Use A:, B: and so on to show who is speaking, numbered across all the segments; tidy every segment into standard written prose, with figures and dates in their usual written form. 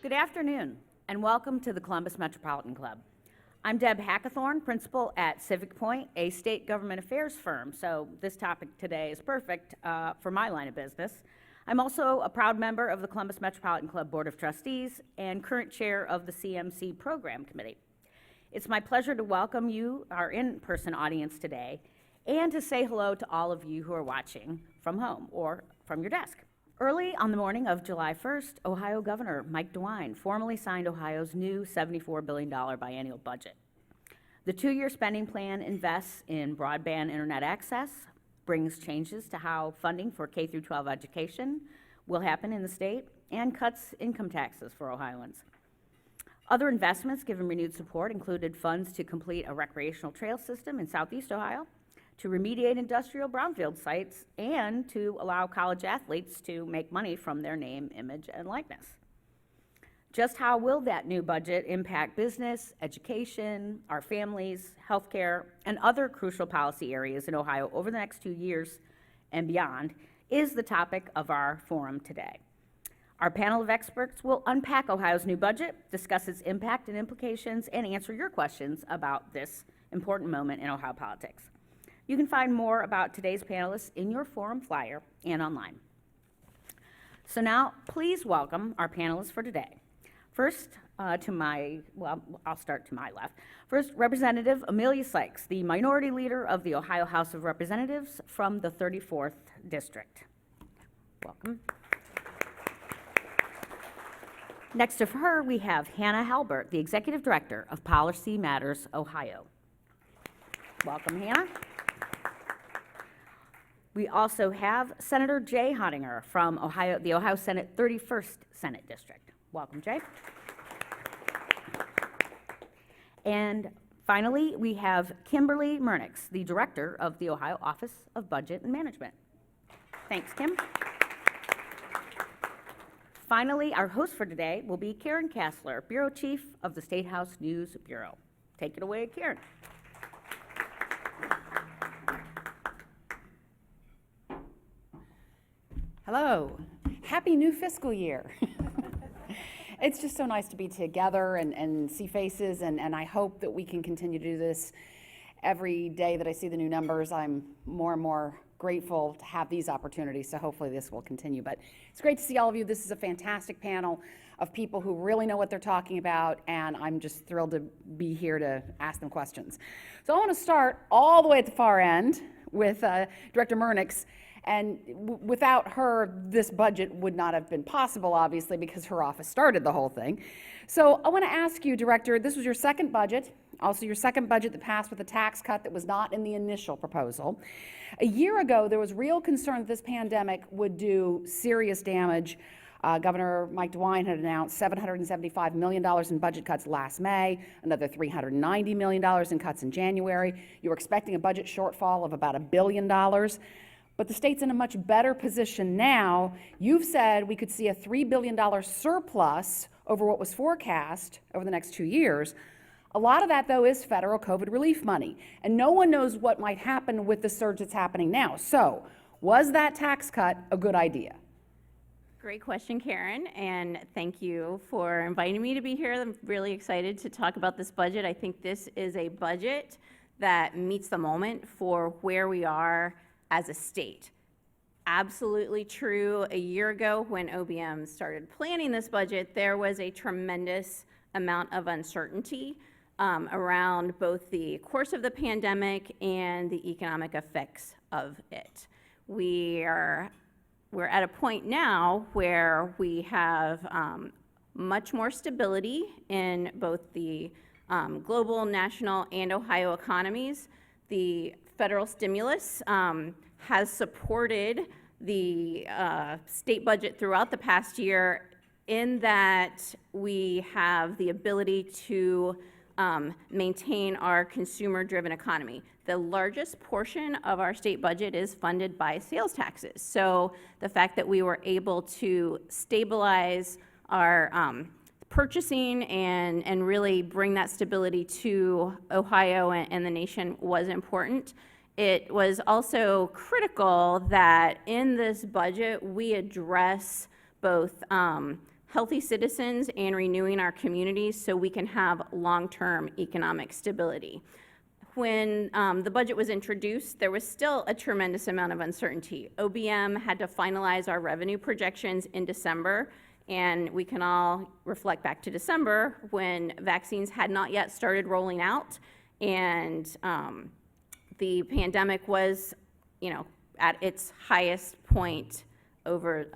A: Good afternoon, and welcome to the Columbus Metropolitan Club. I'm Deb Hackathorn, principal at Civic Point, a state government affairs firm, so this topic today is perfect for my line of business. I'm also a proud member of the Columbus Metropolitan Club Board of Trustees and current chair of the CMC Program Committee. It's my pleasure to welcome you, our in-person audience today, and to say hello to all of you who are watching from home or from your desk. Early on the morning of July 1st, Ohio Governor Mike DeWine formally signed Ohio's new $74 billion biennial budget. The two-year spending plan invests in broadband internet access, brings changes to how funding for K-12 education will happen in the state, and cuts income taxes for Ohioans. Other investments given renewed support included funds to complete a recreational trail system in southeast Ohio, to remediate industrial brownfield sites, and to allow college athletes to make money from their name, image, and likeness. Just how will that new budget impact business, education, our families, healthcare, and other crucial policy areas in Ohio over the next 2 years and beyond is the topic of our forum today. Our panel of experts will unpack Ohio's new budget, discuss its impact and implications, and answer your questions about this important moment in Ohio politics. You can find more about today's panelists in your forum flyer and online. So now, please welcome our panelists for today. First, I'll start to my left. First, Representative Emilia Sykes, the minority leader of the Ohio House of Representatives from the 34th District. Welcome. Next to her, we have Hannah Halbert, the Executive Director of Policy Matters Ohio. Welcome, Hannah. We also have Senator Jay Hottinger from Ohio, the Ohio Senate 31st Senate District. Welcome, Jay. And finally, we have Kimberly Murnieks, the Director of the Ohio Office of Budget and Management. Thanks, Kim. Finally, our host for today will be Karen Kasler, Bureau Chief of the Statehouse News Bureau. Take it away, Karen.
B: Hello, happy new fiscal year. It's just so nice to be together and see faces, and I hope that we can continue to do this every day that I see the new numbers. I'm more and more grateful to have these opportunities, so hopefully this will continue. But it's great to see all of you. This is a fantastic panel of people who really know what they're talking about, and I'm just thrilled to be here to ask them questions. So I want to start all the way at the far end with Director Murnieks. And without her, this budget would not have been possible, obviously, because her office started the whole thing. So I want to ask you, Director, this was your second budget, also your second budget that passed with a tax cut that was not in the initial proposal. A year ago, there was real concern that this pandemic would do serious damage. Governor Mike DeWine had announced $775 million in budget cuts last May, another $390 million in cuts in January. You were expecting a budget shortfall of about $1 billion. But the state's in a much better position now. You've said we could see a $3 billion surplus over what was forecast over the next 2 years. A lot of that, though, is federal COVID relief money. And no one knows what might happen with the surge that's happening now. So, was that tax cut a good idea?
C: Great question, Karen, and thank you for inviting me to be here. I'm really excited to talk about this budget. I think this is a budget that meets the moment for where we are as a state. Absolutely true. A year ago, when OBM started planning this budget, there was a tremendous amount of uncertainty around both the course of the pandemic and the economic effects of it. We're at a point now where we have much more stability in both the global, national, and Ohio economies. The federal stimulus has supported the state budget throughout the past year, in that we have the ability to maintain our consumer-driven economy. The largest portion of our state budget is funded by sales taxes. So the fact that we were able to stabilize our purchasing and really bring that stability to Ohio and the nation was important. It was also critical that in this budget we address both healthy citizens and renewing our communities so we can have long-term economic stability. When the budget was introduced, there was still a tremendous amount of uncertainty. OBM had to finalize our revenue projections in December, and we can all reflect back to December when vaccines had not yet started rolling out, and the pandemic was, at its highest point over,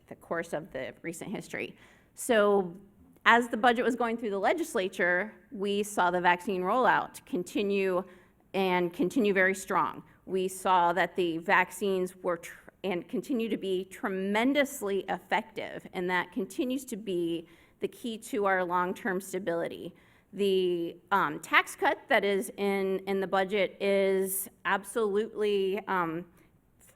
C: the course of the recent history. So as the budget was going through the legislature, we saw the vaccine rollout continue very strong. We saw that the vaccines were and continue to be tremendously effective, and that continues to be the key to our long-term stability. The tax cut that is in the budget is absolutely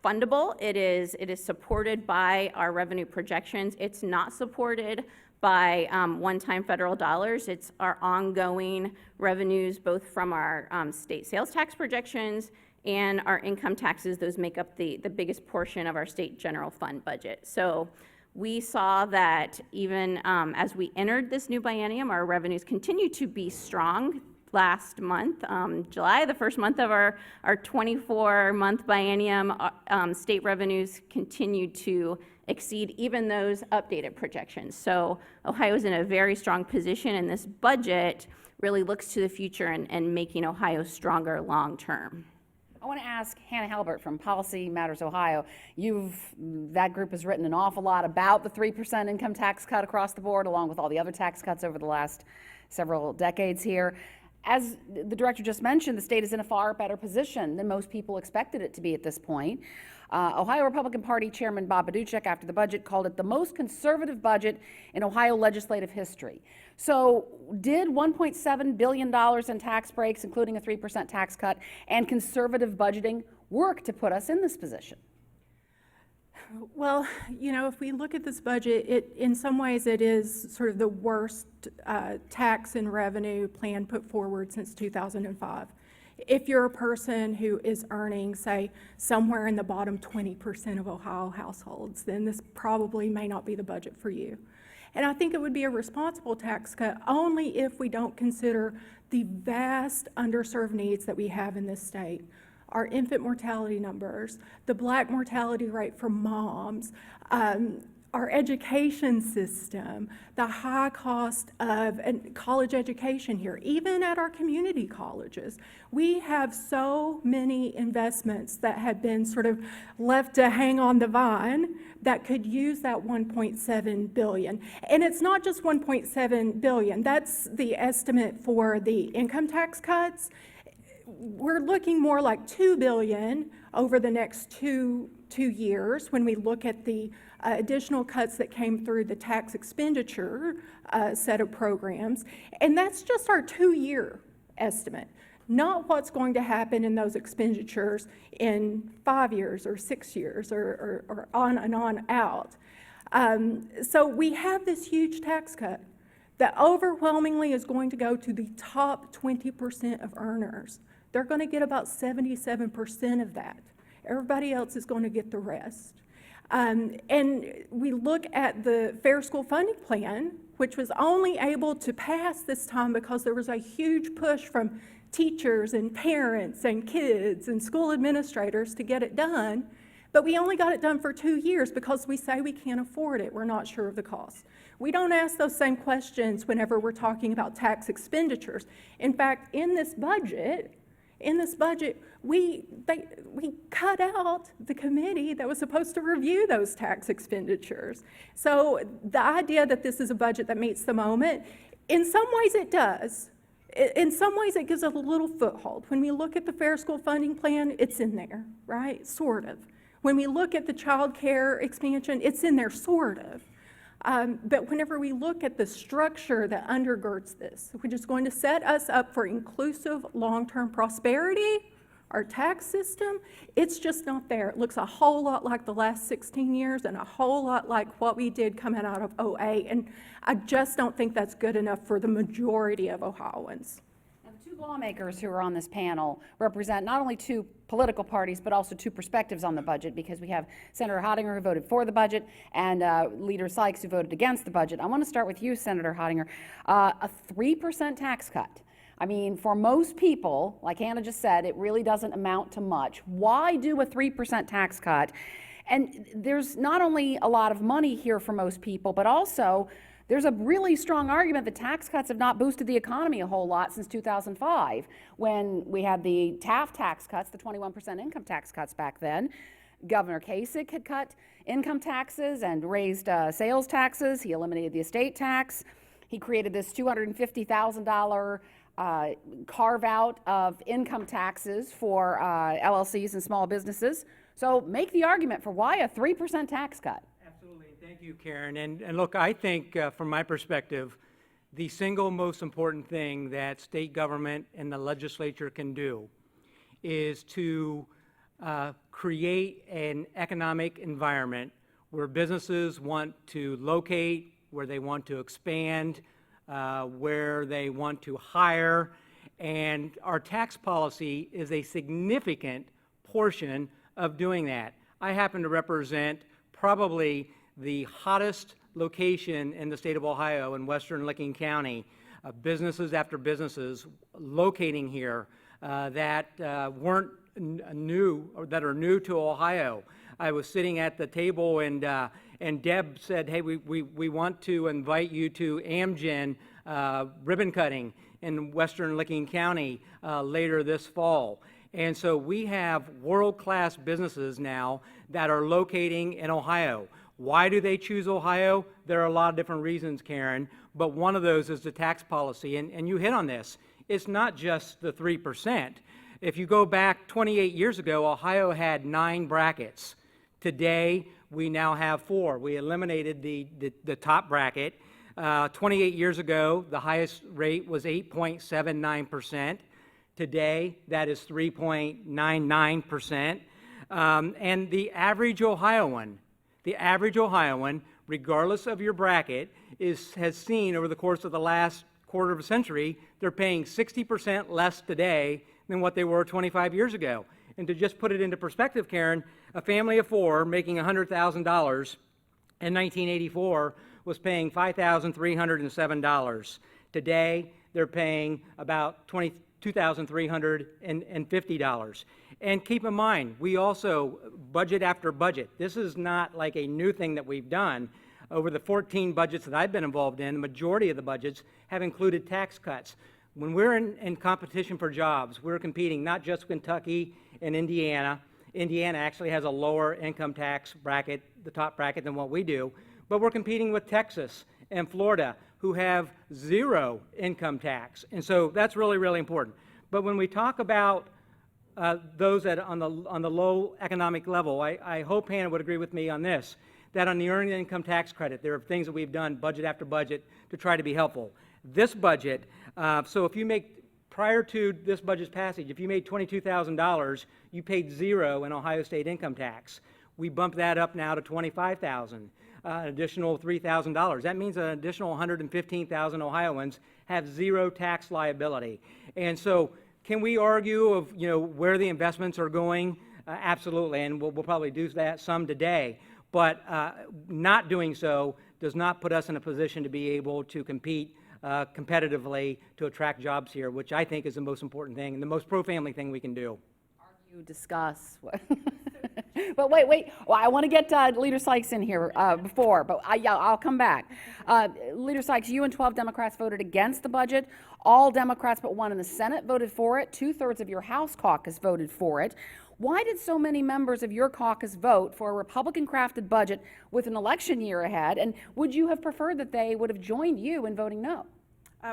C: fundable. It is supported by our revenue projections. It's not supported by one-time federal dollars. It's our ongoing revenues, both from our state sales tax projections and our income taxes. Those make up the biggest portion of our state general fund budget. So we saw that even as we entered this new biennium, our revenues continue to be strong. Last month, July, the first month of our 24-month biennium, state revenues continued to exceed even those updated projections. So Ohio is in a very strong position, and this budget really looks to the future and making Ohio stronger long term.
B: I want to ask Hannah Halbert from Policy Matters Ohio. That group has written an awful lot about the 3% income tax cut across the board, along with all the other tax cuts over the last several decades here. As the director just mentioned, the state is in a far better position than most people expected it to be at this point. Ohio Republican Party Chairman Bob Baduchek, after the budget, called it the most conservative budget in Ohio legislative history. So did $1.7 billion in tax breaks, including a 3% tax cut, and conservative budgeting work to put us in this position?
D: Well, if we look at this budget, in some ways it is sort of the worst tax and revenue plan put forward since 2005. If you're a person who is earning, say, somewhere in the bottom 20% of Ohio households, then this probably may not be the budget for you. And I think it would be a responsible tax cut only if we don't consider the vast underserved needs that we have in this state. Our infant mortality numbers, the Black mortality rate for moms, our education system, the high cost of college education here, even at our community colleges. We have so many investments that have been sort of left to hang on the vine that could use that $1.7 billion. And it's not just $1.7 billion, that's the estimate for the income tax cuts. We're looking more like $2 billion over the next two years when we look at the additional cuts that came through the tax expenditure set of programs. And that's just our 2-year estimate, not what's going to happen in those expenditures in 5 years or 6 years or on and on out. So we have this huge tax cut that overwhelmingly is going to go to the top 20% of earners. They're going to get about 77% of that. Everybody else is going to get the rest. And we look at the Fair School Funding Plan, which was only able to pass this time because there was a huge push from teachers and parents and kids and school administrators to get it done. But we only got it done for 2 years because we say we can't afford it. We're not sure of the cost. We don't ask those same questions whenever we're talking about tax expenditures. In fact, in this budget, we cut out the committee that was supposed to review those tax expenditures. So the idea that this is a budget that meets the moment, in some ways it does. In some ways it gives it a little foothold. When we look at the Fair School Funding Plan, it's in there, right? Sort of. When we look at the child care expansion, it's in there, sort of. But whenever we look at the structure that undergirds this, which is going to set us up for inclusive long-term prosperity, our tax system, it's just not there. It looks a whole lot like the last 16 years and a whole lot like what we did coming out of 2008. And I just don't think that's good enough for the majority of Ohioans.
B: Now, the two lawmakers who are on this panel represent not only two political parties, but also two perspectives on the budget, because we have Senator Hottinger who voted for the budget and Leader Sykes who voted against the budget. I want to start with you, Senator Hottinger. A 3% tax cut. I mean, for most people, like Hannah just said, it really doesn't amount to much. Why do a 3% tax cut? And there's not only a lot of money here for most people, but also there's a really strong argument that tax cuts have not boosted the economy a whole lot since 2005, when we had the Taft tax cuts, the 21% income tax cuts back then. Governor Kasich had cut income taxes and raised sales taxes. He eliminated the estate tax. He created this $250,000 carve out of income taxes for LLCs and small businesses. So make the argument for why a 3% tax cut.
E: Absolutely. Thank you, Karen. And look, I think from my perspective, the single most important thing that state government and the legislature can do is to create an economic environment where businesses want to locate, where they want to expand, where they want to hire, and our tax policy is a significant portion of doing that. I happen to represent probably the hottest location in the state of Ohio in western Licking County, businesses after businesses locating here that weren't new or that are new to Ohio. I was sitting at the table and Deb said, hey, we want to invite you to Amgen ribbon cutting in western Licking County later this fall. And so we have world-class businesses now that are locating in Ohio. Why do they choose Ohio? There are a lot of different reasons, Karen, but one of those is the tax policy. And you hit on this. It's not just the 3%. If you go back 28 years ago, Ohio had 9 brackets. Today, we now have 4. We eliminated the top bracket. 28 years ago, the highest rate was 8.79%. Today, that is 3.99%. And the average Ohioan, regardless of your bracket, has seen over the course of the last quarter of a century, they're paying 60% less today than what they were 25 years ago. And to just put it into perspective, Karen, a family of 4 making $100,000 in 1984 was paying $5,307. Today, they're paying about $2,350. And keep in mind, we also budget after budget. This is not like a new thing that we've done. Over the 14 budgets that I've been involved in, the majority of the budgets have included tax cuts. When we're in competition for jobs, we're competing not just Kentucky and Indiana. Indiana actually has a lower income tax bracket, the top bracket, than what we do. But we're competing with Texas and Florida, who have 0 income tax. And so that's really, really important. But when we talk about those that on the low economic level, I hope Hannah would agree with me on this, that on the earned income tax credit, there are things that we've done budget after budget to try to be helpful. This budget, so if you make, prior to this budget's passage, if you made $22,000, you paid 0 in Ohio state income tax. We bumped that up now to $25,000, an additional $3,000. That means an additional 115,000 Ohioans have 0 tax liability. And so can we argue of, where the investments are going? Absolutely, and we'll probably do that some today. But not doing so does not put us in a position to be able to compete competitively to attract jobs here, which I think is the most important thing and the most pro-family thing we can do.
B: Argue, discuss. But wait. Well, I want to get Leader Sykes in here before, but I'll come back. Leader Sykes, you and 12 Democrats voted against the budget. All Democrats but 1 in the Senate voted for it. 2/3 of your House caucus voted for it. Why did so many members of your caucus vote for a Republican-crafted budget with an election year ahead? And would you have preferred that they would have joined you in voting no?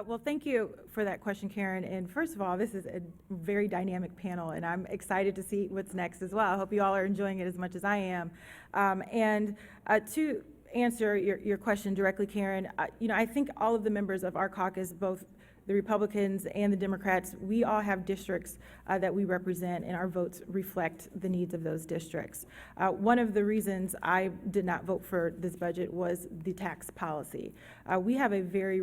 F: Well, thank you for that question, Karen. And first of all, this is a very dynamic panel, and I'm excited to see what's next as well. I hope you all are enjoying it as much as I am. To answer your question directly, Karen, I think all of the members of our caucus, both the Republicans and the Democrats, we all have districts that we represent, and our votes reflect the needs of those districts. One of the reasons I did not vote for this budget was the tax policy. We have a very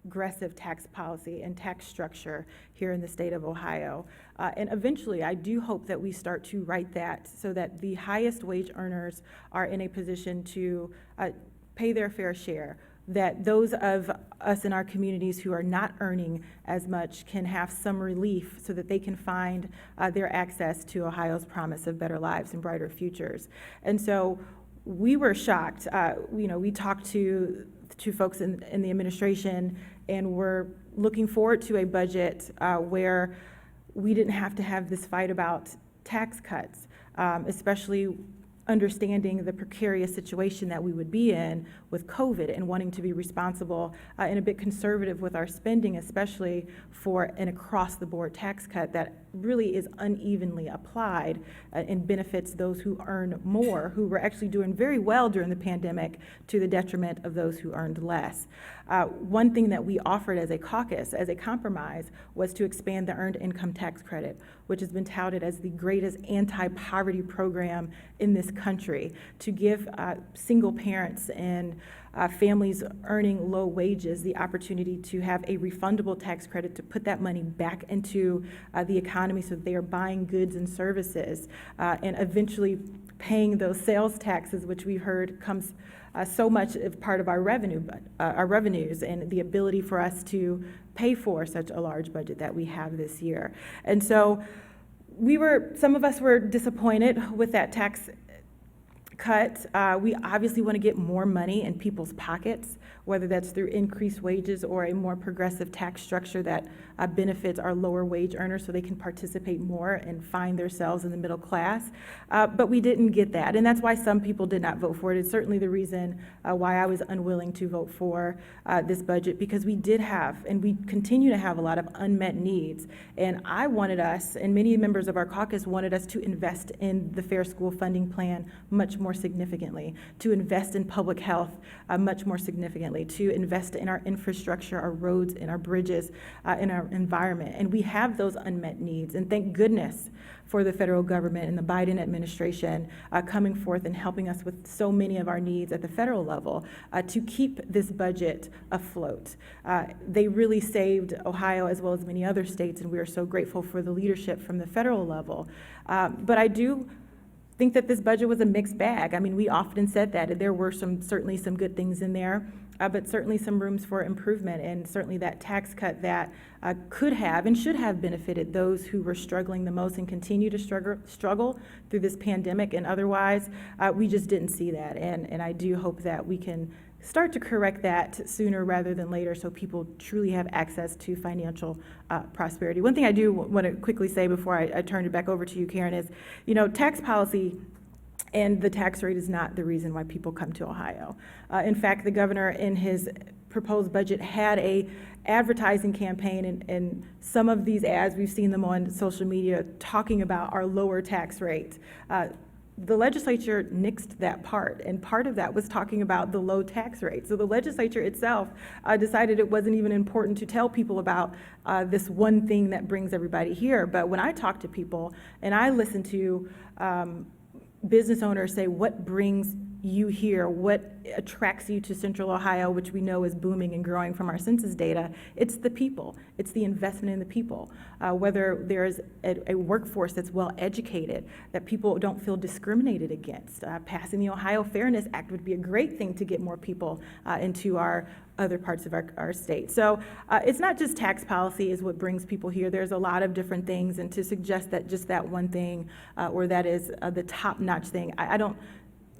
F: aggressive tax policy and tax structure here in the state of Ohio. And eventually, I do hope that we start to right that so that the highest wage earners are in a position to pay their fair share, that those of us in our communities who are not earning as much can have some relief so that they can find their access to Ohio's promise of better lives and brighter futures. And so we were shocked. We talked to folks in the administration, and we're looking forward to a budget where we didn't have to have this fight about tax cuts, especially understanding the precarious situation that we would be in with COVID and wanting to be responsible and a bit conservative with our spending, especially for an across-the-board tax cut that really is unevenly applied and benefits those who earn more, who were actually doing very well during the pandemic, to the detriment of those who earned less. One thing that we offered as a caucus, as a compromise, was to expand the Earned Income Tax Credit, which has been touted as the greatest anti-poverty program in this country, to give single parents and families earning low wages the opportunity to have a refundable tax credit to put that money back into the economy so that they are buying goods and services and eventually paying those sales taxes, which we heard comes so much as part of our revenues and the ability for us to pay for such a large budget that we have this year. And so some of us were disappointed with that tax cut. We obviously want to get more money in people's pockets, whether that's through increased wages or a more progressive tax structure that benefits our lower wage earners so they can participate more and find themselves in the middle class. But we didn't get that, and that's why some people did not vote for it. It's certainly the reason why I was unwilling to vote for this budget, because we did have, and we continue to have, a lot of unmet needs. And I wanted us, and many members of our caucus wanted us, to invest in the Fair School Funding Plan much more significantly, to invest in public health much more significantly, to invest in our infrastructure, our roads, and our bridges, in our environment. And we have those unmet needs, and thank goodness for the federal government and the Biden administration coming forth and helping us with so many of our needs at the federal level to keep this budget afloat. They really saved Ohio as well as many other states, and we are so grateful for the leadership from the federal level. But I do think that this budget was a mixed bag. I mean, we often said that there were certainly some good things in there, but certainly some rooms for improvement, and certainly that tax cut that could have and should have benefited those who were struggling the most and continue to struggle through this pandemic and otherwise. We just didn't see that, and I do hope that we can start to correct that sooner rather than later so people truly have access to financial prosperity. One thing I do want to quickly say before I turn it back over to you, Karen, is, tax policy and the tax rate is not the reason why people come to Ohio. In fact, the governor in his proposed budget had a advertising campaign, and some of these ads, we've seen them on social media, talking about our lower tax rate. The legislature nixed that part, and part of that was talking about the low tax rate. So the legislature itself decided it wasn't even important to tell people about this one thing that brings everybody here. But when I talk to people and I listen to business owners say, what brings you here, what attracts you to Central Ohio, which we know is booming and growing from our census data, it's the people. It's the investment in the people. Whether there's a workforce that's well educated, that people don't feel discriminated against. Passing the Ohio Fairness Act would be a great thing to get more people into our other parts of our state. So it's not just tax policy is what brings people here. There's a lot of different things, and to suggest that just that one thing or that is the top-notch thing,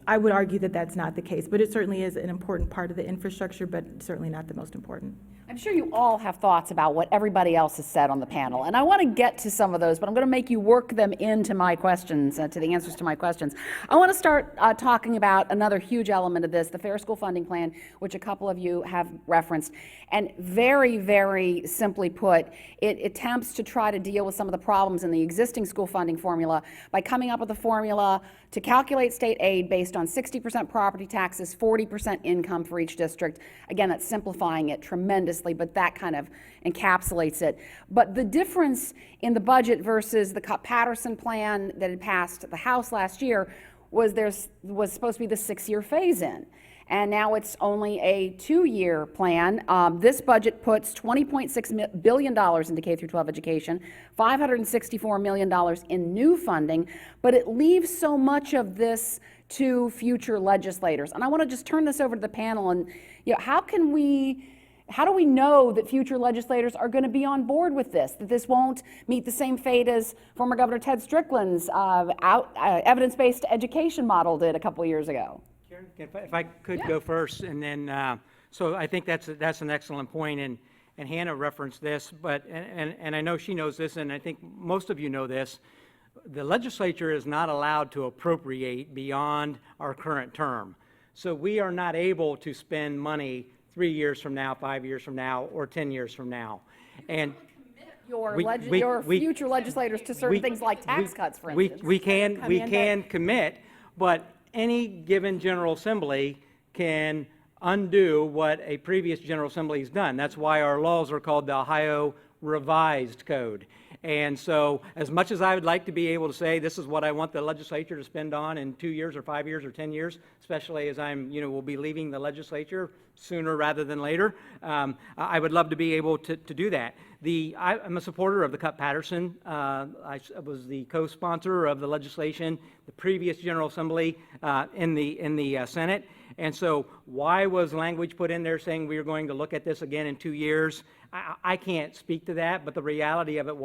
F: I would argue that that's not the case, but it certainly is an important part of the infrastructure, but certainly not the most important.
B: I'm sure you all have thoughts about what everybody else has said on the panel, and I want to get to some of those, but I'm going to make you work them into my questions, to the answers to my questions. I want to start talking about another huge element of this, the Fair School Funding Plan, which a couple of you have referenced. And very, very simply put, it attempts to try to deal with some of the problems in the existing school funding formula by coming up with a formula to calculate state aid based on 60% property taxes, 40% income for each district. Again, that's simplifying it tremendously, but that kind of encapsulates it. But the difference in the budget versus the Patterson plan that had passed the House last year was was supposed to be the 6-year phase-in. and now it's only a 2-year plan. This budget puts $20.6 billion into K through 12 education, $564 million in new funding, but it leaves so much of this to future legislators. And I want to just turn this over to the panel, and how do we know that future legislators are going to be on board with this, that this won't meet the same fate as former Governor Ted Strickland's evidence-based education model did a couple of years ago?
E: Karen, if I could go first, and then, so I think that's an excellent point, and Hannah referenced this, but, and I know she knows this, and I think most of you know this, the legislature is not allowed to appropriate beyond our current term. So we are not able to spend money 3 years from now, 5 years from now, or 10 years from now. And
B: Your future legislators to certain things like tax cuts, for instance.
E: We can commit, but any given General Assembly can undo what a previous General Assembly has done. That's why our laws are called the Ohio Revised Code. And so as much as I would like to be able to say this is what I want the legislature to spend on in 2 years or 5 years or 10 years, especially as will be leaving the legislature sooner rather than later, I would love to be able to do that. I'm a supporter of the Cupp-Patterson. I was the co-sponsor of the legislation, the previous General Assembly in the Senate. And so why was language put in there saying we are going to look at this again in 2 years? I can't speak to that, but the reality of it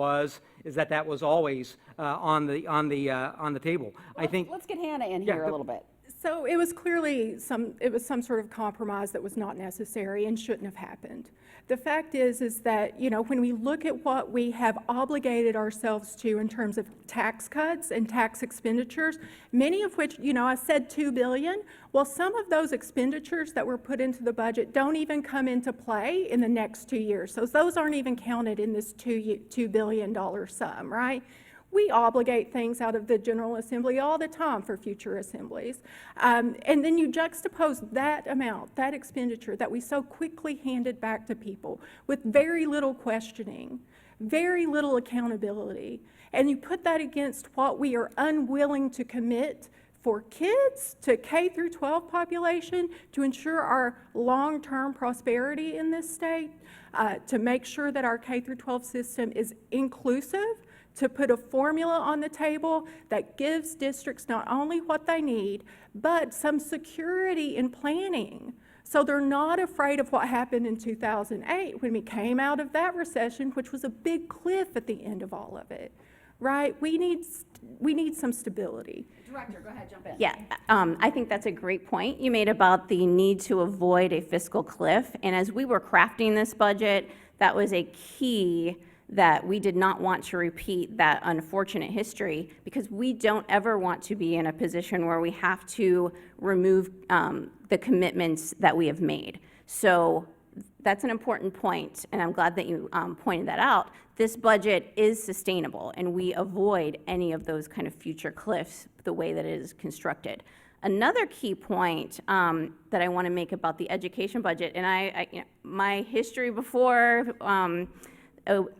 E: is that was always on the table. I think.
B: Let's get Hannah in here a little bit.
D: So it was clearly some sort of compromise that was not necessary and shouldn't have happened. The fact is that, when we look at what we have obligated ourselves to in terms of tax cuts and tax expenditures, many of which, I said $2 billion. Well, some of those expenditures that were put into the budget don't even come into play in the next 2 years. So those aren't even counted in this $2 billion sum, right? We obligate things out of the General Assembly all the time for future assemblies. And then you juxtapose that amount, that expenditure that we so quickly handed back to people with very little questioning, very little accountability, and you put that against what we are unwilling to commit for kids, to K through 12 population, to ensure our long-term prosperity in this state, to make sure that our K through 12 system is inclusive, to put a formula on the table that gives districts not only what they need, but some security in planning. So they're not afraid of what happened in 2008 when we came out of that recession, which was a big cliff at the end of all of it, right? We need some stability.
B: Director, go ahead, jump in.
C: Yeah, I think that's a great point you made about the need to avoid a fiscal cliff. And as we were crafting this budget, that was a key that we did not want to repeat that unfortunate history, because we don't ever want to be in a position where we have to remove the commitments that we have made. So that's an important point, and I'm glad that you pointed that out. This budget is sustainable, and we avoid any of those kind of future cliffs the way that it is constructed. Another key point that I want to make about the education budget, and my history before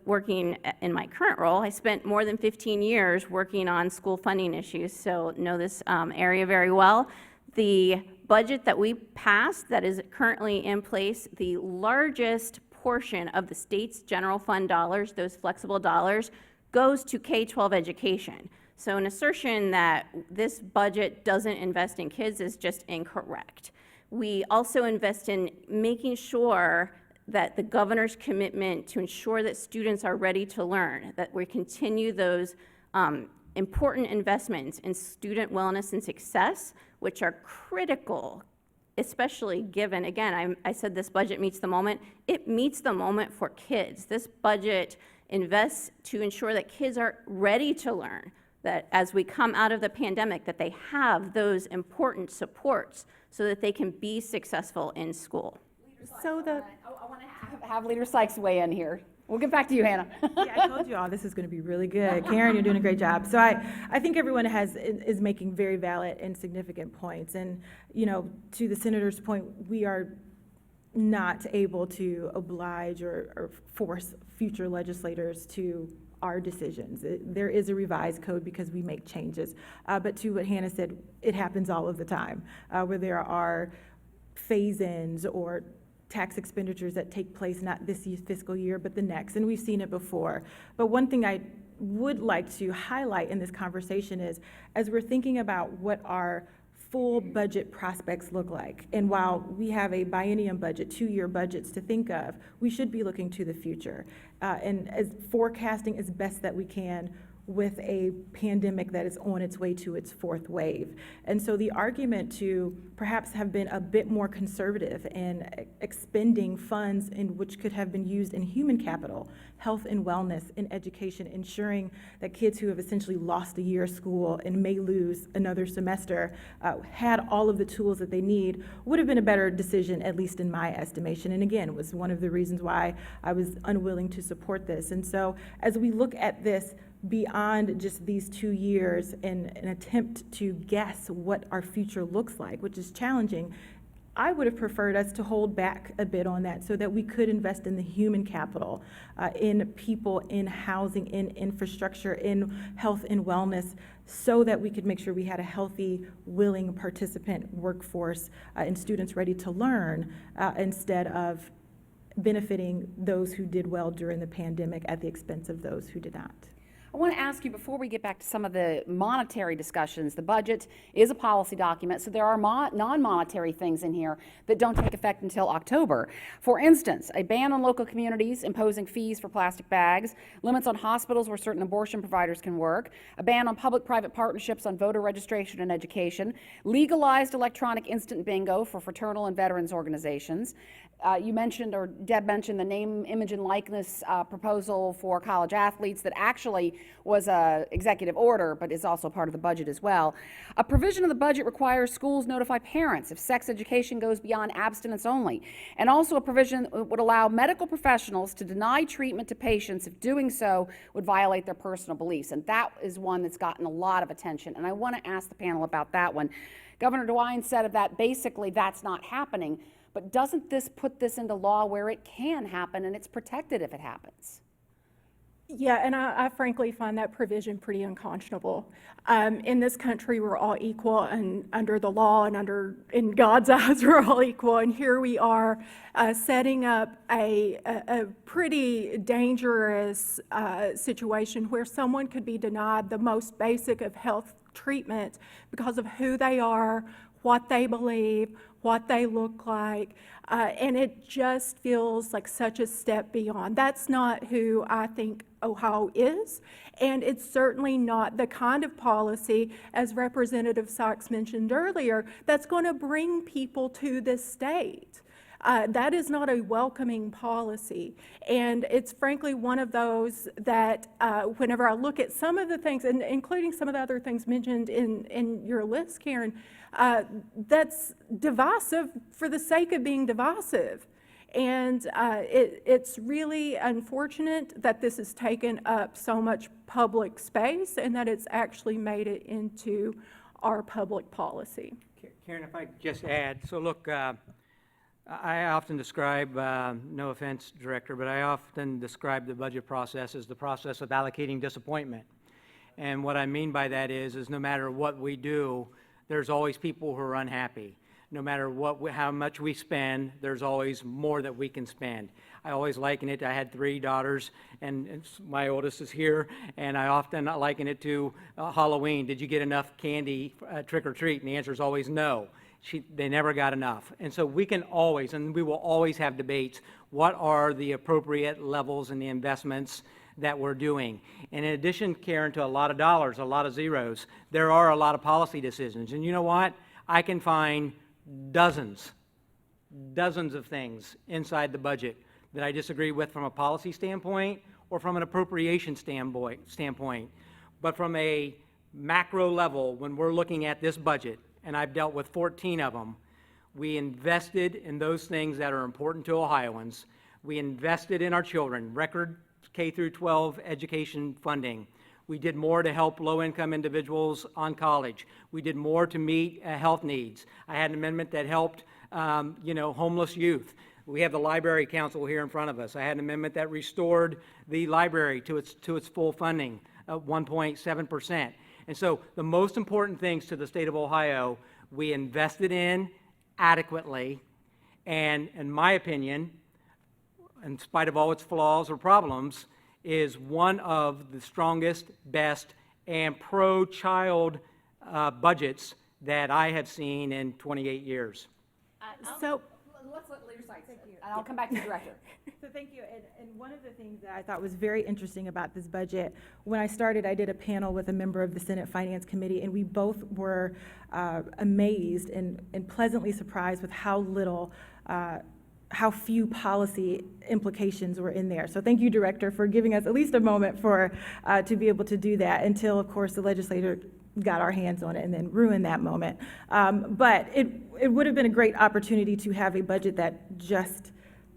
C: working in my current role, I spent more than 15 years working on school funding issues, so know this area very well. The budget that we passed that is currently in place, the largest portion of the state's general fund dollars, those flexible dollars, goes to K-12 education. So an assertion that this budget doesn't invest in kids is just incorrect. We also invest in making sure that the governor's commitment to ensure that students are ready to learn, that we continue those important investments in student wellness and success, which are critical, especially given, again, I said this budget meets the moment. It meets the moment for kids. This budget invests to ensure that kids are ready to learn, that as we come out of the pandemic, that they have those important supports so that they can be successful in school.
D: So
B: I want to have Leader Sykes weigh in here. We'll get back to you, Hannah.
F: Yeah, I told you all this is going to be really good. Karen, you're doing a great job. So I think everyone is making very valid and significant points. And, to the senator's point, we are not able to oblige or force future legislators to our decisions. There is a revised code because we make changes. But to what Hannah said, it happens all of the time, where there are phase-ins or tax expenditures that take place not this fiscal year, but the next, and we've seen it before. But one thing I would like to highlight in this conversation is, as we're thinking about what our full budget prospects look like, and while we have a biennium budget, 2-year budgets to think of, we should be looking to the future and as forecasting as best that we can with a pandemic that is on its way to its 4th wave. And so the argument to perhaps have been a bit more conservative in expending funds in which could have been used in human capital, health and wellness, in education, ensuring that kids who have essentially lost a year of school and may lose another semester had all of the tools that they need, would have been a better decision, at least in my estimation. And again, was one of the reasons why I was unwilling to support this. And so as we look at this beyond just these 2 years in an attempt to guess what our future looks like, which is challenging, I would have preferred us to hold back a bit on that so that we could invest in the human capital, in people, in housing, in infrastructure, in health and wellness, so that we could make sure we had a healthy, willing participant workforce and students ready to learn instead of benefiting those who did well during the pandemic at the expense of those who did not.
B: I want to ask you, before we get back to some of the monetary discussions, the budget is a policy document, so there are non-monetary things in here that don't take effect until October. For instance, a ban on local communities imposing fees for plastic bags, limits on hospitals where certain abortion providers can work, a ban on public-private partnerships on voter registration and education, legalized electronic instant bingo for fraternal and veterans organizations. You mentioned, or Deb mentioned, the name, image, and likeness proposal for college athletes that actually was an executive order, but is also part of the budget as well. A provision of the budget requires schools notify parents if sex education goes beyond abstinence only. And also a provision would allow medical professionals to deny treatment to patients if doing so would violate their personal beliefs. And that is one that's gotten a lot of attention. And I want to ask the panel about that one. Governor DeWine said of that, basically, that's not happening. But doesn't this put this into law where it can happen and it's protected if it happens?
D: Yeah, and I frankly find that provision pretty unconscionable. In this country, we're all equal, and under the law and in God's eyes, we're all equal. And here we are setting up a pretty dangerous situation where someone could be denied the most basic of health treatment because of who they are, what they believe, what they look like, and it just feels like such a step beyond. That's not who I think Ohio is, and it's certainly not the kind of policy, as Representative Sykes mentioned earlier, that's going to bring people to this state. That is not a welcoming policy, and it's frankly one of those that whenever I look at some of the things, and including some of the other things mentioned in your list, Karen, that's divisive for the sake of being divisive. And it's really unfortunate that this has taken up so much public space and that it's actually made it into our public policy.
E: Karen, if I could just add, so look, I often describe, no offense, Director, but I often describe the budget process as the process of allocating disappointment. And what I mean by that is no matter what we do, there's always people who are unhappy. No matter how much we spend, there's always more that we can spend. I always liken it, I had 3 daughters, and my oldest is here, and I often liken it to Halloween. Did you get enough candy, trick or treat? And the answer is always no. They never got enough. And so we can always, and we will always have debates, what are the appropriate levels in the investments that we're doing. And in addition, Karen, to a lot of dollars, a lot of zeros, there are a lot of policy decisions. And you know what? I can find dozens of things inside the budget that I disagree with from a policy standpoint or from an appropriation standpoint. But from a macro level, when we're looking at this budget, and I've dealt with 14 of them, we invested in those things that are important to Ohioans. We invested in our children, record K through 12 education funding. We did more to help low-income individuals on college. We did more to meet health needs. I had an amendment that helped, homeless youth. We have the Library Council here in front of us. I had an amendment that restored the library to its full funding, 1.7%. And so the most important things to the state of Ohio, we invested in adequately, and in my opinion, in spite of all its flaws or problems, is one of the strongest, best, and pro-child budgets that I have seen in 28 years.
D: So,
B: Let's let Leader Sykes, and I'll come back to the director.
F: So thank you. And one of the things that I thought was very interesting about this budget, when I started, I did a panel with a member of the Senate Finance Committee, and we both were amazed and pleasantly surprised with how little, how few policy implications were in there. So thank you, Director, for giving us at least a moment for, to be able to do that until, of course, the legislature got our hands on it and then ruined that moment. But it would have been a great opportunity to have a budget that just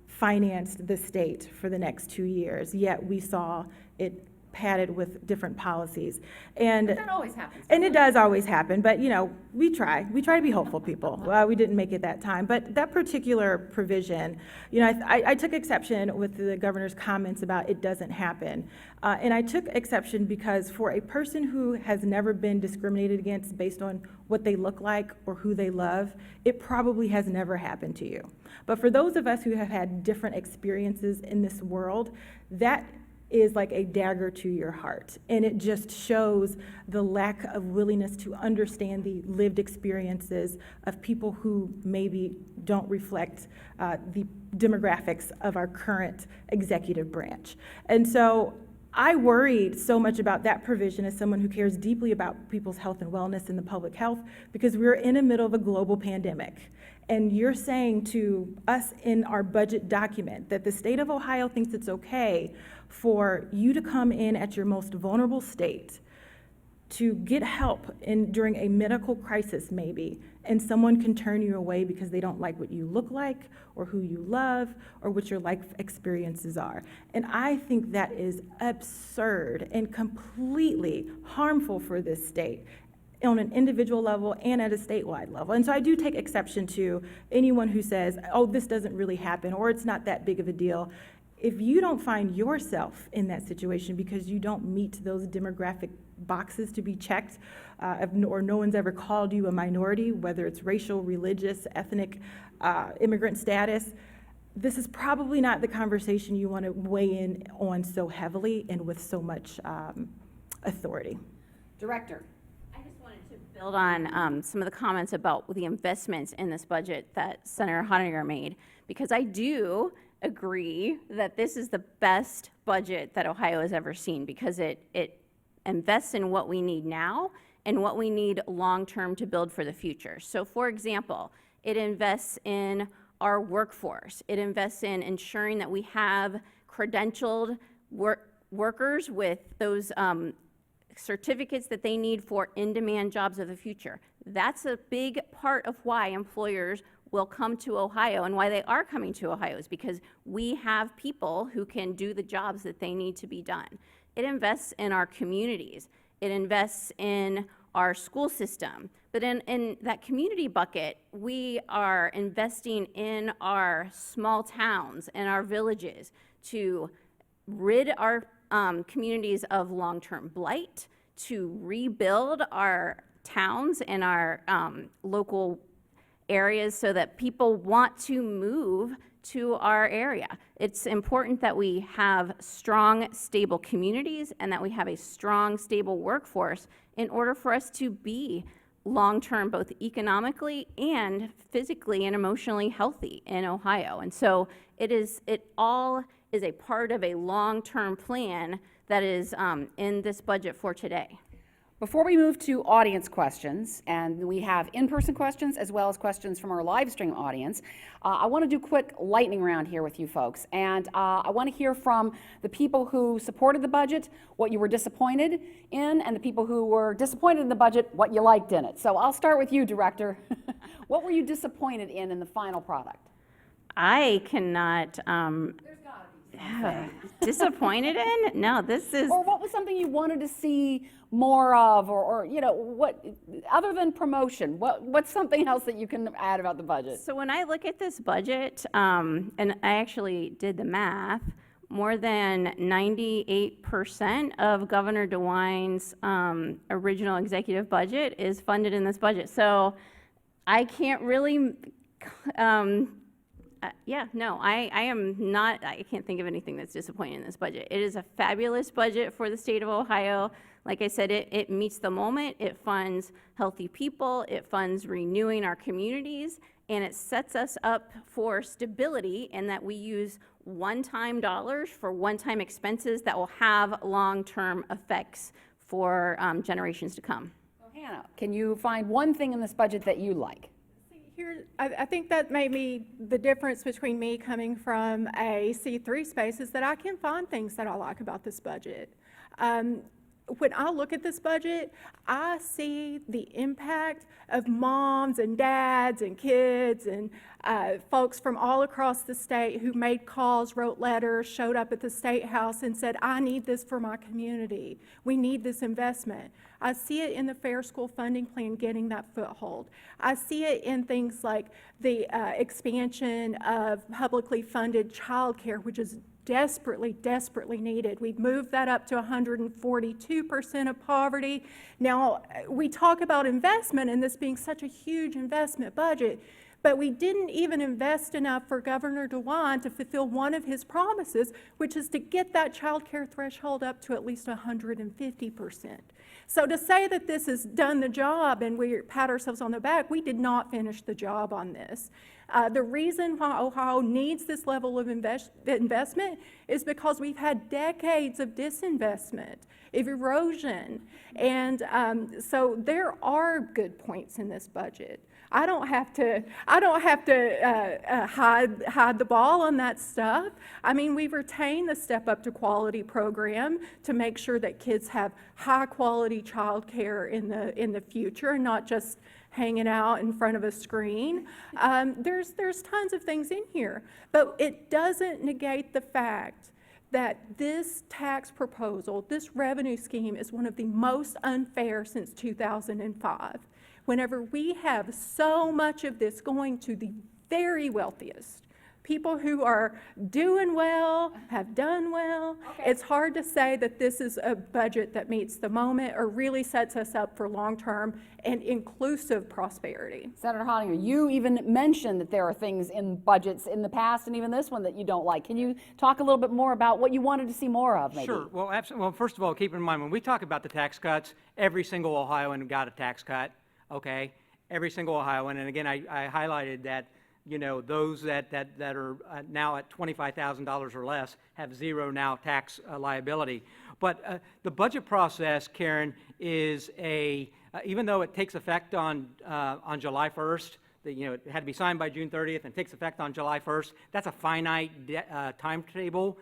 F: financed the state for the next 2 years, yet we saw it padded with different policies. And
B: That always happens.
F: and it does always happen, but you know, we try to be hopeful people. Well, we didn't make it that time, but that particular provision, you know, I took exception with the governor's comments about it doesn't happen. And I took exception because for a person who has never been discriminated against based on what they look like or who they love, it probably has never happened to you. But for those of us who have had different experiences in this world, that is like a dagger to your heart. And it just shows the lack of willingness to understand the lived experiences of people who maybe don't reflect the demographics of our current executive branch. And so I worried so much about that provision as someone who cares deeply about people's health and wellness and the public health, because we're in the middle of a global pandemic. And you're saying to us in our budget document that the state of Ohio thinks it's okay for you to come in at your most vulnerable state to get help during a medical crisis maybe, and someone can turn you away because they don't like what you look like or who you love or what your life experiences are. And I think that is absurd and completely harmful for this state on an individual level and at a statewide level. And so I do take exception to anyone who says, oh, this doesn't really happen, or it's not that big of a deal. If you don't find yourself in that situation because you don't meet those demographic boxes to be checked, or no one's ever called you a minority, whether it's racial, religious, ethnic, immigrant status, this is probably not the conversation you want to weigh in on so heavily and with so much authority.
B: Director.
C: I just wanted to build on some of the comments about the investments in this budget that Senator Hottinger made, because I do agree that this is the best budget that Ohio has ever seen, because it invests in what we need now and what we need long-term to build for the future. So for example, it invests in our workforce. It invests in ensuring that we have credentialed workers with those certificates that they need for in-demand jobs of the future. That's a big part of why employers will come to Ohio, and why they are coming to Ohio is because we have people who can do the jobs that they need to be done. It invests in our communities. It invests in our school system. But in that community bucket, we are investing in our small towns and our villages to rid our communities of long-term blight, to rebuild our towns and our local areas so that people want to move to our area. It's important that we have strong, stable communities and that we have a strong, stable workforce in order for us to be long-term, both economically and physically and emotionally healthy in Ohio. And so it all is a part of a long-term plan that is in this budget for today.
B: Before we move to audience questions, and we have in-person questions as well as questions from our live stream audience, I want to do a quick lightning round here with you folks. And I want to hear from the people who supported the budget, what you were disappointed in, and the people who were disappointed in the budget, what you liked in it. So I'll start with you, Director. What were you disappointed in the final product?
C: I cannot,
B: There's got to be something.
C: disappointed in? No, this is,
B: Or what was something you wanted to see more of, or you know, what, other than promotion, what's something else that you can add about the budget?
C: so when I look at this budget, and I actually did the math, more than 98% of Governor DeWine's original executive budget is funded in this budget. So I can't really Yeah, no, I am not, I can't think of anything that's disappointing in this budget. It is a fabulous budget for the state of Ohio. Like I said, it meets the moment, it funds healthy people, it funds renewing our communities, and it sets us up for stability in that we use one-time dollars for one-time expenses that will have long-term effects for generations to come.
B: Hannah, can you find one thing in this budget that you like?
D: Here, I think that may be the difference between me coming from a C3 space is that I can find things that I like about this budget. When I look at this budget, I see the impact of moms and dads and kids and folks from all across the state who made calls, wrote letters, showed up at the Statehouse and said, I need this for my community. We need this investment. I see it in the Fair School Funding Plan getting that foothold. I see it in things like the expansion of publicly funded childcare, which is desperately, desperately needed. We've moved that up to 142% of poverty. Now, we talk about investment and this being such a huge investment budget, but we didn't even invest enough for Governor DeWine to fulfill one of his promises, which is to get that child care threshold up to at least 150%. So to say that this has done the job and we pat ourselves on the back, we did not finish the job on this. The reason why Ohio needs this level of investment is because we've had decades of disinvestment, of erosion, and so there are good points in this budget. I don't have to hide the ball on that stuff. I mean, we've retained the Step Up to Quality program to make sure that kids have high quality child care in the future and not just hanging out in front of a screen. There's tons of things in here, but it doesn't negate the fact that this tax proposal, this revenue scheme is one of the most unfair since 2005. Whenever we have so much of this going to the very wealthiest, people who are doing well, have done well, it's hard to say that this is a budget that meets the moment or really sets us up for long-term and inclusive prosperity.
B: Senator Hottinger, you even mentioned that there are things in budgets in the past and even this one that you don't like. Can you talk a little bit more about what you wanted to see more of, maybe?
E: Sure. Well, absolutely. Well, first of all, keep in mind, when we talk about the tax cuts, every single Ohioan got a tax cut, okay? Every single Ohioan. And again, I highlighted that, you know, those that are now at $25,000 or less have zero now tax liability. But the budget process, Karen, is even though it takes effect on July 1st, it had to be signed by June 30th and takes effect on July 1st, that's a finite timetable.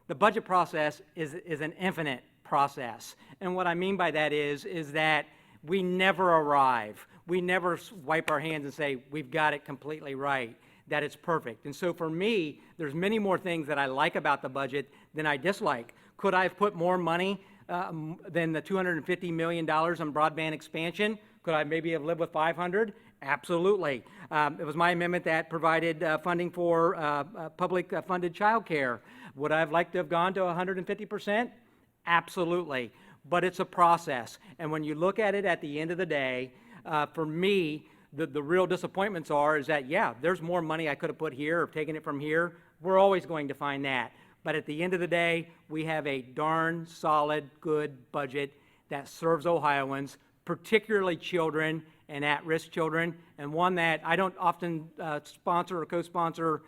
E: The budget process is an infinite process. And what I mean by that is that we never arrive. We never wipe our hands and say, we've got it completely right, that it's perfect. And so for me, there's many more things that I like about the budget than I dislike. Could I have put more money than the $250 million on broadband expansion? Could I maybe have lived with 500? Absolutely. It was my amendment that provided funding for public funded childcare. Would I have liked to have gone to 150%? Absolutely. But it's a process. And when you look at it at the end of the day, for me, the real disappointments is that, yeah, there's more money I could have put here or taken it from here. We're always going to find that. But at the end of the day, we have a darn solid, good budget that serves Ohioans, particularly children and at-risk children, and one that I don't often sponsor or co-sponsor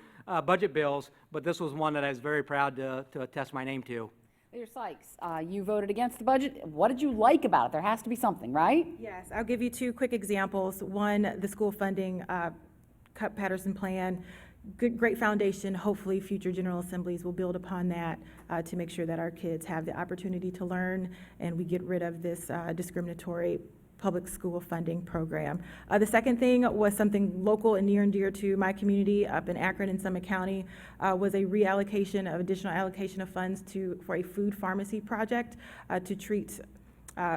E: budget bills, but this was one that I was very proud to attest my name to.
B: Mayor Sykes, you voted against the budget. What did you like about it? There has to be something, right?
F: Yes, I'll give you two quick examples. One, the school funding Patterson plan, great foundation. Hopefully future General Assemblies will build upon that to make sure that our kids have the opportunity to learn and we get rid of this discriminatory public school funding program. The second thing was something local and near and dear to my community up in Akron and Summit County, was a reallocation of additional allocation of funds for a food pharmacy project to treat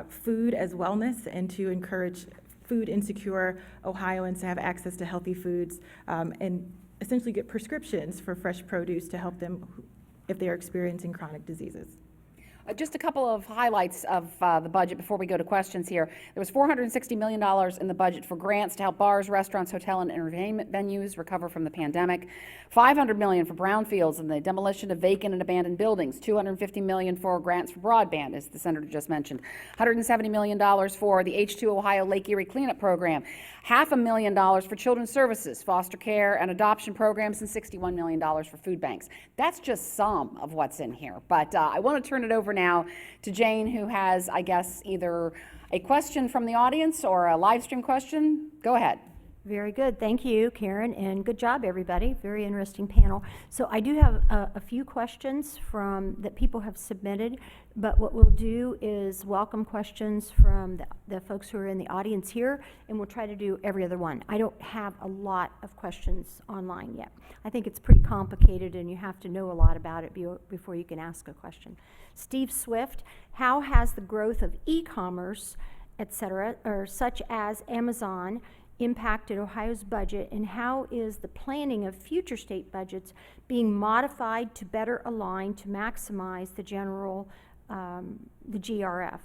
F: food as wellness and to encourage food insecure Ohioans to have access to healthy foods and essentially get prescriptions for fresh produce to help them if they are experiencing chronic diseases.
B: Just a couple of highlights of the budget before we go to questions here. There was $460 million in the budget for grants to help bars, restaurants, hotel, and entertainment venues recover from the pandemic. $500 million for brownfields and the demolition of vacant and abandoned buildings. $250 million for grants for broadband, as the senator just mentioned. $170 million for the H2 Ohio Lake Erie Cleanup Program. $500,000 for children's services, foster care, and adoption programs, and $61 million for food banks. That's just some of what's in here. But I want to turn it over now to Jane, who has, I guess, either a question from the audience or a live stream question. Go ahead.
G: Very good. Thank you, Karen, and good job, everybody. Very interesting panel. So I do have a few questions that people have submitted, but what we'll do is welcome questions from the folks who are in the audience here, and we'll try to do every other one. I don't have a lot of questions online yet. I think it's pretty complicated, and you have to know a lot about it before you can ask a question. Steve Swift, how has the growth of e-commerce, et cetera, or such as Amazon, impacted Ohio's budget, and how is the planning of future state budgets being modified to better align to maximize the the GRF,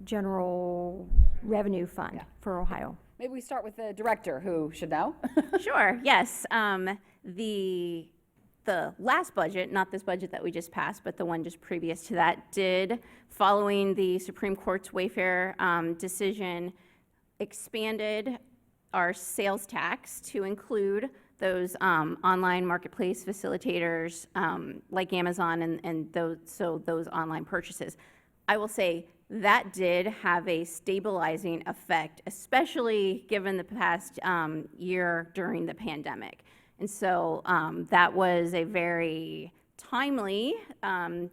G: General Revenue Fund for Ohio?
B: Maybe we start with the director, who should know.
C: Sure, yes. The last budget, not this budget that we just passed, but the one just previous to that, did, following the Supreme Court's Wayfair decision, expanded our sales tax to include those online marketplace facilitators like Amazon and those online purchases. I will say that did have a stabilizing effect, especially given the past year during the pandemic. And so that was a very timely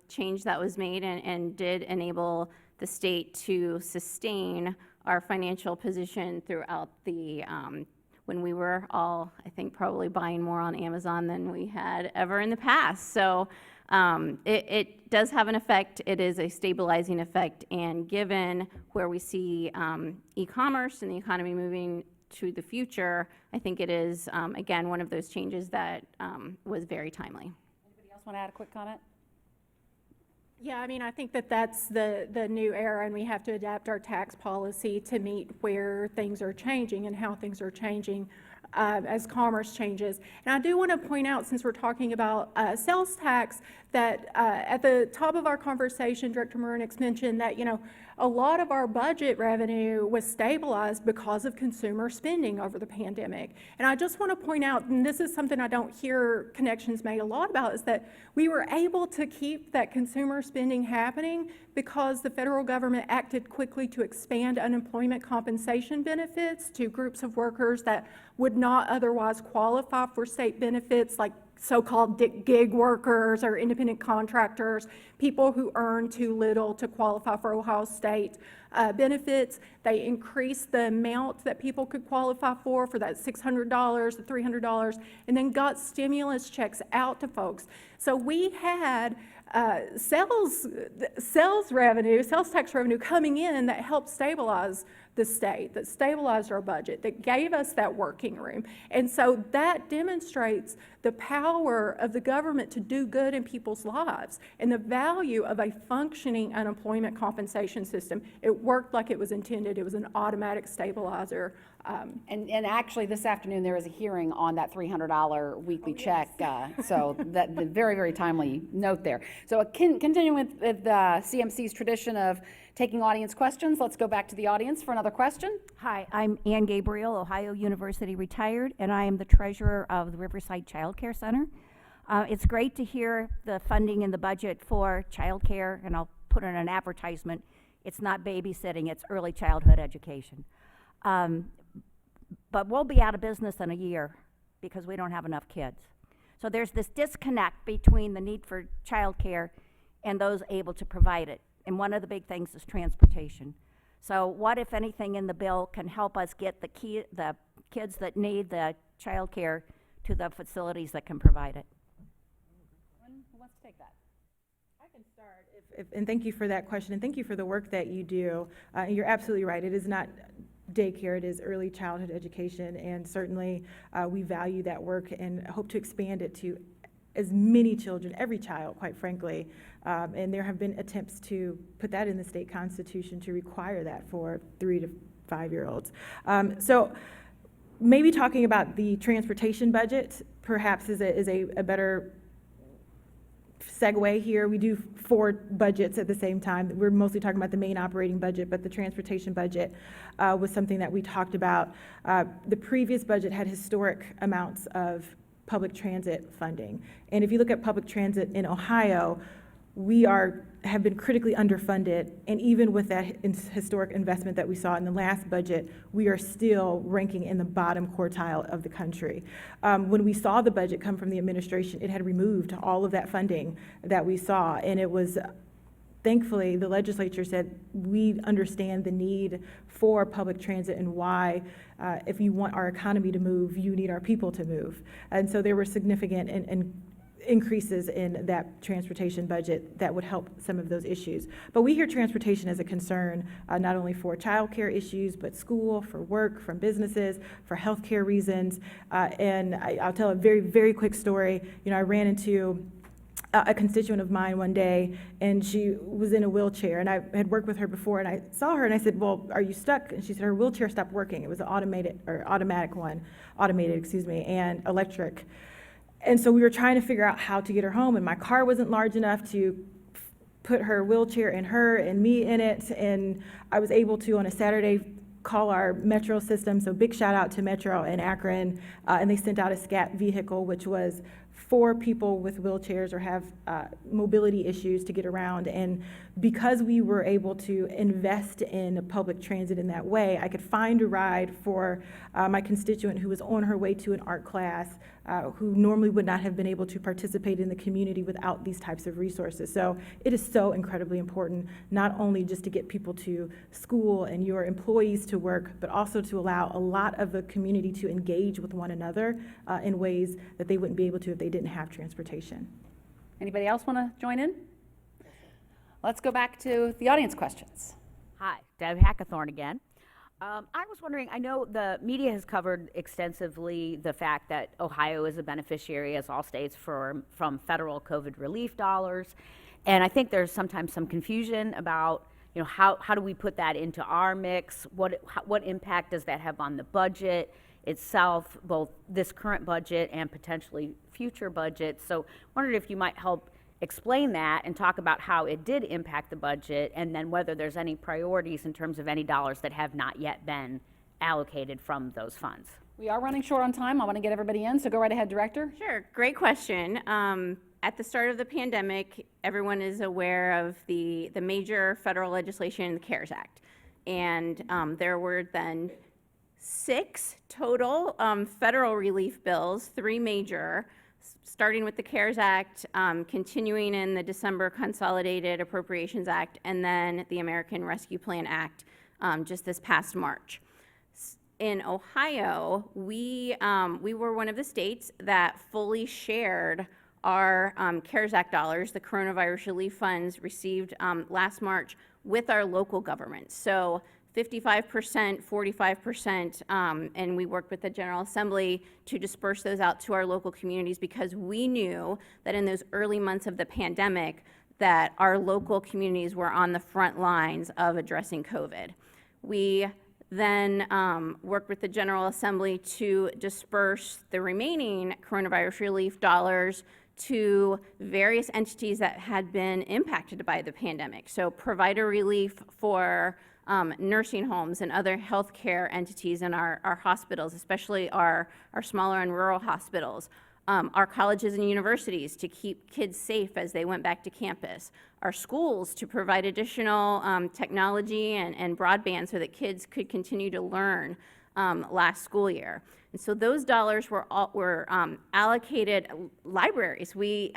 C: change that was made and did enable the state to sustain our financial position throughout the, when we were all, I think, probably buying more on Amazon than we had ever in the past. So it does have an effect. It is a stabilizing effect. And given where we see e-commerce and the economy moving to the future, I think it is, again, one of those changes that was very timely.
B: Anybody else want to add a quick comment?
D: Yeah, I mean, I think that's the new era, and we have to adapt our tax policy to meet where things are changing and how things are changing as commerce changes. And I do want to point out, since we're talking about sales tax, that at the top of our conversation, Director Murnieks mentioned that, you know, a lot of our budget revenue was stabilized because of consumer spending over the pandemic. And I just want to point out, and this is something I don't hear connections made a lot about, is that we were able to keep that consumer spending happening because the federal government acted quickly to expand unemployment compensation benefits to groups of workers that would not otherwise qualify for state benefits, like so-called gig workers or independent contractors, people who earn too little to qualify for Ohio State benefits. They increased the amount that people could qualify for that $600, the $300, and then got stimulus checks out to folks. So we had sales tax revenue coming in that helped stabilize the state, that stabilized our budget, that gave us that working room. And so that demonstrates the power of the government to do good in people's lives and the value of a functioning unemployment compensation system. It worked like it was intended. It was an automatic stabilizer.
B: And actually, this afternoon, there is a hearing on that $300 weekly check. So that the very, very timely note there. So continuing with CMC's tradition of taking audience questions, let's go back to the audience for another question.
G: Hi, I'm Ann Gabriel, Ohio University retired, and I am the treasurer of the Riverside Child Care Center. It's great to hear the funding in the budget for child care, and I'll put in an advertisement. It's not babysitting, it's early childhood education. But we'll be out of business in a year because we don't have enough kids. So there's this disconnect between the need for child care and those able to provide it. And one of the big things is transportation. So what, if anything, in the bill can help us get the kids that need the child care to the facilities that can provide it?
B: Who wants to take that?
F: I can start, and thank you for that question, and thank you for the work that you do. You're absolutely right. It is not daycare, it is early childhood education, and certainly we value that work and hope to expand it to as many children, every child, quite frankly. And there have been attempts to put that in the state constitution to require that for 3 to 5-year-olds. So maybe talking about the transportation budget perhaps is a better segue here. We do 4 budgets at the same time. We're mostly talking about the main operating budget, but the transportation budget was something that we talked about. The previous budget had historic amounts of public transit funding. And if you look at public transit in Ohio, we have been critically underfunded, and even with that historic investment that we saw in the last budget, we are still ranking in the bottom quartile of the country. When we saw the budget come from the administration, it had removed all of that funding that we saw, and it was, thankfully, the legislature said, we understand the need for public transit and why, if you want our economy to move, you need our people to move. And so there were significant increases in that transportation budget that would help some of those issues. But we hear transportation as a concern, not only for childcare issues, but school, for work, from businesses, for healthcare reasons. And I'll tell a very, very quick story. You know, I ran into a constituent of mine one day, and she was in a wheelchair, and I had worked with her before, and I saw her, and I said, well, are you stuck? And she said her wheelchair stopped working. It was an automated, and electric. And so we were trying to figure out how to get her home, and my car wasn't large enough to put her wheelchair in her and me in it, and I was able to, on a Saturday, call our Metro system, so big shout out to Metro in Akron, and they sent out a SCAT vehicle, which was for people with wheelchairs or have mobility issues to get around. And because we were able to invest in public transit in that way, I could find a ride for my constituent who was on her way to an art class, who normally would not have been able to participate in the community without these types of resources. So it is so incredibly important, not only just to get people to school and your employees to work, but also to allow a lot of the community to engage with one another in ways that they wouldn't be able to if they didn't have transportation.
B: Anybody else want to join in? Let's go back to the audience questions.
A: Hi, Deb Hackathorn again. I was wondering, I know the media has covered extensively the fact that Ohio is a beneficiary, as all states, from federal COVID relief dollars. And I think there's sometimes some confusion about, you know, how do we put that into our mix? What impact does that have on the budget itself, both this current budget and potentially future budgets? So I wondered if you might help explain that and talk about how it did impact the budget, and then whether there's any priorities in terms of any dollars that have not yet been allocated from those funds.
B: We are running short on time. I want to get everybody in, so go right ahead, Director.
C: Sure, great question. At the start of the pandemic, everyone is aware of the major federal legislation, the CARES Act. And there were then 6 total federal relief bills, 3 major, starting with the CARES Act, continuing in the December Consolidated Appropriations Act, and then the American Rescue Plan Act just this past March. In Ohio, we were one of the states that fully shared our CARES Act dollars, the coronavirus relief funds received last March, with our local government. So 55%, 45%, and we worked with the General Assembly to disperse those out to our local communities, because we knew that in those early months of the pandemic that our local communities were on the front lines of addressing COVID. We then worked with the General Assembly to disperse the remaining coronavirus relief dollars to various entities that had been impacted by the pandemic. So provider relief for nursing homes and other healthcare entities in our hospitals, especially our smaller and rural hospitals, our colleges and universities to keep kids safe as they went back to campus, our schools to provide additional technology and broadband so that kids could continue to learn last school year. And so those dollars were allocated libraries. We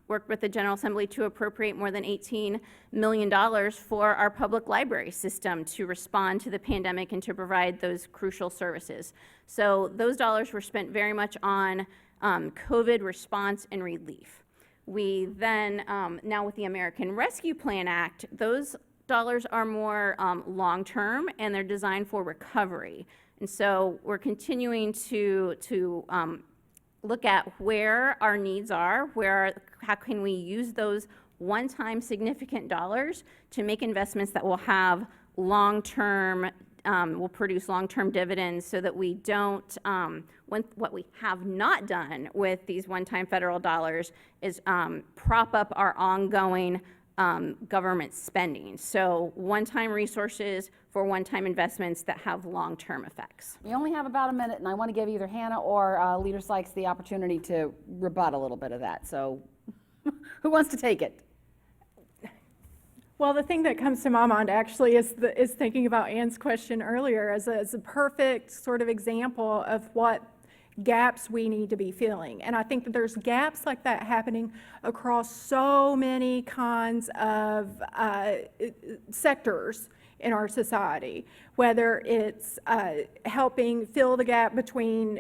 C: worked with the General Assembly to appropriate more than $18 million for our public library system to respond to the pandemic and to provide those crucial services. So those dollars were spent very much on COVID response and relief. We then, now with the American Rescue Plan Act, those dollars are more long-term, and they're designed for recovery. And so we're continuing to look at where our needs are, how can we use those one-time significant dollars to make investments that will have long-term, will produce long-term dividends, so that we don't, what we have not done with these one-time federal dollars is prop up our ongoing government spending. So one-time resources for one-time investments that have long-term effects.
B: We only have about a minute, and I want to give either Hannah or Leader Sykes the opportunity to rebut a little bit of that. So who wants to take it?
D: Well, the thing that comes to my mind actually is thinking about Ann's question earlier as a perfect sort of example of what gaps we need to be filling. And I think that there's gaps like that happening across so many kinds of sectors in our society, whether it's helping fill the gap between,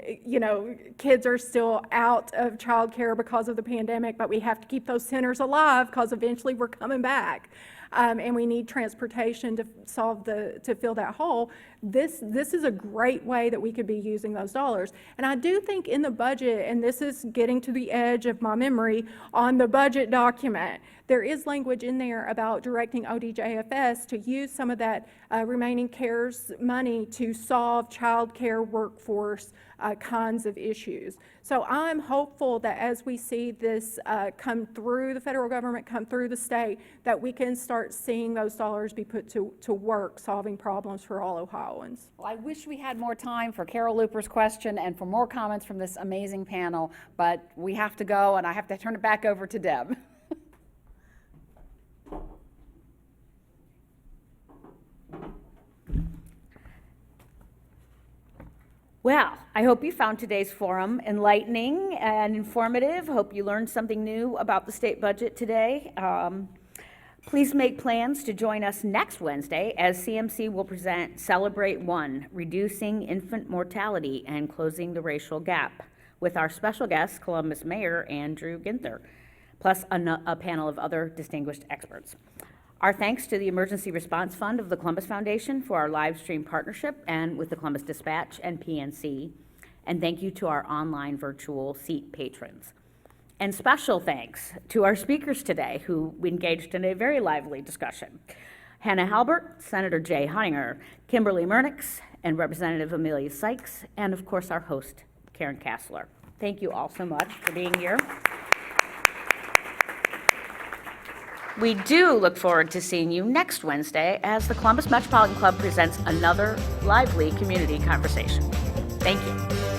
D: kids are still out of childcare because of the pandemic, but we have to keep those centers alive because eventually we're coming back. And we need transportation to fill that hole. This is a great way that we could be using those dollars. And I do think in the budget, and this is getting to the edge of my memory, on the budget document, there is language in there about directing ODJFS to use some of that remaining CARES money to solve child care workforce kinds of issues. So I'm hopeful that as we see this come through the federal government, come through the state, that we can start seeing those dollars be put to work solving problems for all Ohioans.
B: Well, I wish we had more time for Carol Looper's question and for more comments from this amazing panel, but we have to go, and I have to turn it back over to Deb.
A: Well, I hope you found today's forum enlightening and informative. Hope you learned something new about the state budget today. Please make plans to join us next Wednesday as CMC will present Celebrate One, Reducing Infant Mortality and Closing the Racial Gap, with our special guest, Columbus Mayor Andrew Ginther, plus a panel of other distinguished experts. Our thanks to the Emergency Response Fund of the Columbus Foundation for our live stream partnership and with the Columbus Dispatch and PNC. And thank you to our online virtual seat patrons. And special thanks to our speakers today who engaged in a very lively discussion. Hannah Halbert, Senator Jay Hottinger, Kimberly Murnieks, and Representative Emilia Sykes, and of course our host, Karen Kasler. Thank you all so much for being here. We do look forward to seeing you next Wednesday as the Columbus Metropolitan Club presents another lively community conversation. Thank you.